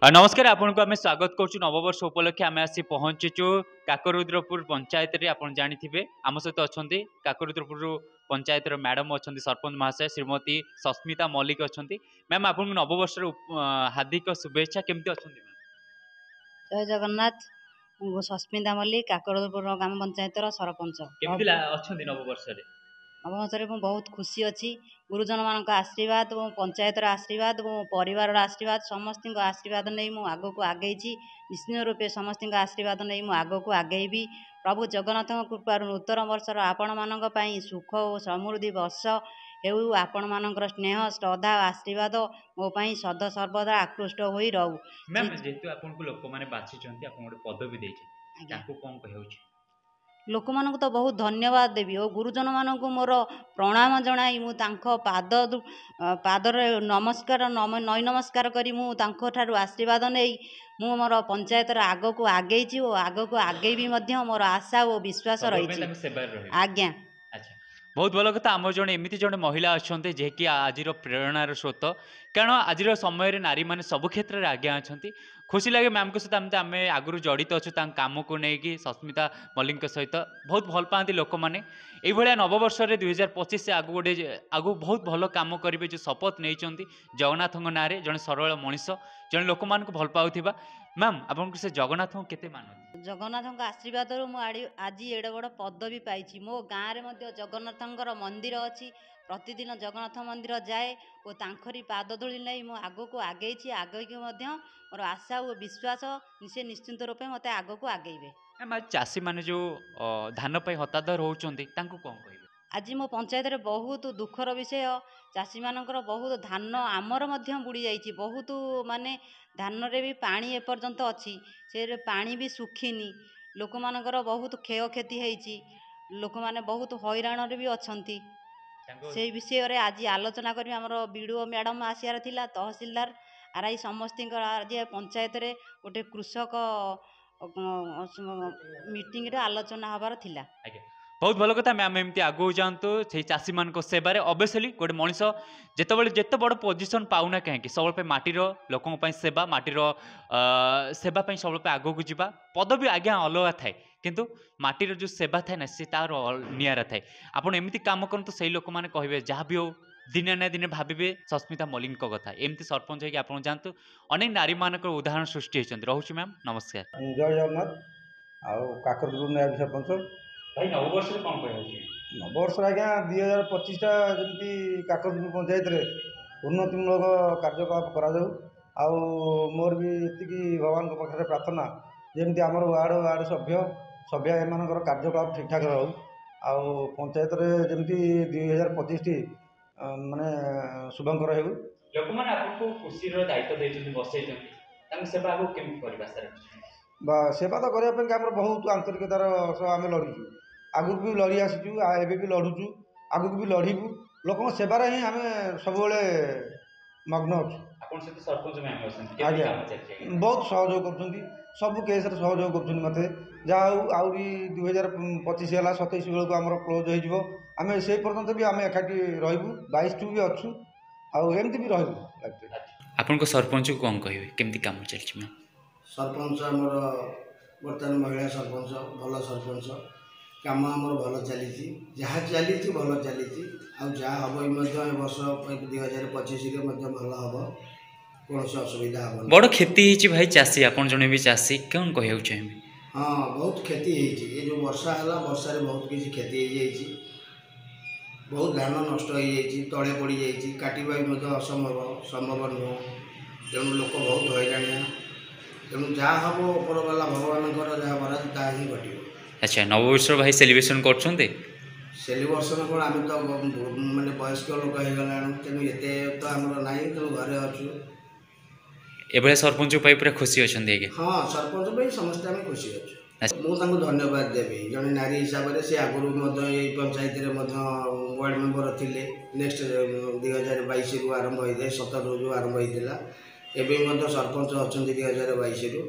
नमस्कार आपको आम स्वागत करुँ नववर्ष उपलक्षे आम आसी पहुँचीचु काकरुद्रपुर पंचायत रे आप जानी आम सहित अच्छा काकरुद्रपुर पंचायत मैडम अच्छा सरपंच महाशय श्रीमती सस्मिता मल्लिक अच्छा मैम आपको नववर्ष हार्दिक शुभेच्छा केमती अच्छा जय जगन्नाथ सस्मिता मल्लिक काकरुद्रपुर ग्राम पंचायत सरपंच केमती अच्छा नववर्ष नववर्ष बहुत खुशी अच्छी गुरुजन मान आशीर्वाद और पंचायतर आशीर्वाद और परिवार आशीर्वाद समस्त आशीर्वाद नहीं मुझे आग को आगे निश्चित रूपे समस्त आशीर्वाद नहीं मुझे आग को आगेबी प्रभु जगन्नाथ कृपा नूतन वर्षर आपण मान सुख और समृद्धि वर्ष हेउ आपण मानकर स्नेह श्रद्धा आशीर्वाद मो सदा सर्वदा आकृष्ट हो रहू मैम जेहेतु आपको लोक मैंने बाछी पदवी देते कौन कह लोक मानक तो बहुत धन्यवाद देवी और गुरुजन मानक मोर प्रणाम जनाई मु पादर नमस्कार नई नमस्कार करी मु आशीर्वाद नहीं मु मोर पंचायतर आग को आगे और आग को आगे भी मोर आशा और विश्वास रही आज्ञा बहुत भल कथा आम जड़े एमती जड़े महिला अच्छा जे कि आज प्रेरणार स्रोत कारण आज समय नारी मैंने सब क्षेत्र में आज्ञा अच्छा खुशी लगे मैम को सहित आम आगु जड़ित अच्छु कम को लेकिन सस्मिता मल्लिक सहित बहुत भल पाती लोक मैंने ये नववर्ष 2025 से आगु गोटे आगु बहुत भल कम करेंगे जो शपथ नहीं जगन्नाथ ना जड़े सरल मनीष जड़े लोक मान भल पाऊा मैम आप जगन्नाथ के मान जगन्नाथ आशीर्वाद आज एड़े बड़ पदवी पाई मो गाँव में जगन्नाथ मंदिर अच्छी प्रतिदिन जगन्नाथ मंदिर जाए और तांखरी पाद धूली नहीं मो आग को आगे आगे मोर आशा और विश्वास से निश्चिंत रूपे मत आग को आगे चाषी मैंने जो धान हतादर होती कौन कह आज मो पंचायत रे बहुत दुखर विषय चाषी मानकर बहुत धान आमर बुड़ी जाइए बहुत माने धान रे भी पानी एपर्यंत अच्छी से पानी भी सुखीनी लोक मानकर बहुत क्षय क्षति होती लोक माने बहुत हैरान भी अच्छा से विषय रे आज आलोचना करी आमर बीडीओ मैडम आसियार थिला तहसीलदार आरआई समस्त आज पंचायत रे गोटे कृषक मीटिंग रे आलोचना हबार थिला बहुत भल कथा मैम एमती आगू जातु से चाषी मान सेवार अवश्यली गोटे मनीष जिते जिते बड़ पोजिशन पाऊना कहीं सब माटीर लोकों सेवा माटीर सेवाई सब आग को जावा पदवी आज्ञा अलग थाए किंतु माटीर जो सेवा थाए ना सी तार निरा थाए आपड़ एमती कम करूँ से लोक मैंने कहे जहाँ भी हो दिने ना दिने भावे सस्मिता मल्लिक कथा एमती सरपंच होगी आप जानतु अनेक नारी मान उदाहरण सृष्टि होती रोचे मैम नमस्कार जय जगन्नाथ आउ काकरुद्रपुर सरपंच भाई नववर्ष कौन कह नववर्ष आज्ञा 2025टा जमी काकरुद्रपुर पंचायत रे उन्नतिमूलक कार्यकलाप करा आउ मोर भी ये भगवान पाखे प्रार्थना जमी आम वार्ड सभ्य एमर कार्यकलाप ठीक ठाक रहू आउ पंचायत रे जमी 2025टी माने शुभंकर हो लोक मैंने आपको खुशी दायित्व बसई सेवा सेवा तो करने बहुत आंतरिकतार सह आम लड़ीचु आगु भी लड़ी आसीचु एबे भी लड़ुचु आगु भी लड़बू लोक सेवार ही आम सब मग्न अच्छे आज्ञा बहुत सहयोग कर सब केस सहयोग कर मत जहाँ आहरी 2025 है 27 बेलू आम क्लोज होम से पर्यंत भी आम एकाठी रही 22 भी अच्छु आमती भी आपन सरपंच को कौन कहे केमती काम चलछि सरपंच आमर बर्तमान महिला सरपंच भल सरपंच काम आमर भल चली जहाँ चली भल चली जहाँ हम वर्ष 2025 भल हम कौन असुविधा हम बड़ क्षति भाई चाषी आपन जने भी चाषी कौन कह चाहिए हाँ बहुत क्षति ये जो वर्षा है वर्षा बहुत किसी क्षति हो बहुत धान नष्ट हो तले पड़ जाइए काटवा भी असंभव संभव नुह तेणु लोक बहुत हैरानिया तेणु जहाँ हम उपरवाला भगवान जहाँ बराज ता ही घट अच्छा नववर्ष भाई सेलिब्रेशन कर सेलिब्रेशन कौन आम तो मानते वयस्क लोक हो गला तेणु एत तो आम ना तेणु घरे अच्छु ए सरपंच पूरा खुशी अच्छा हाँ सरपंच समस्त आम खुशी अच्छु मुझे धन्यवाद देवी जड़े नारी हिसाब से आगुरी पंचायत वार्ड मेंबर थे नेक्स्ट 2022 रु आरंभ होता 17 रु आरंभ होता एवं सरपंच अच्छा 2022 रु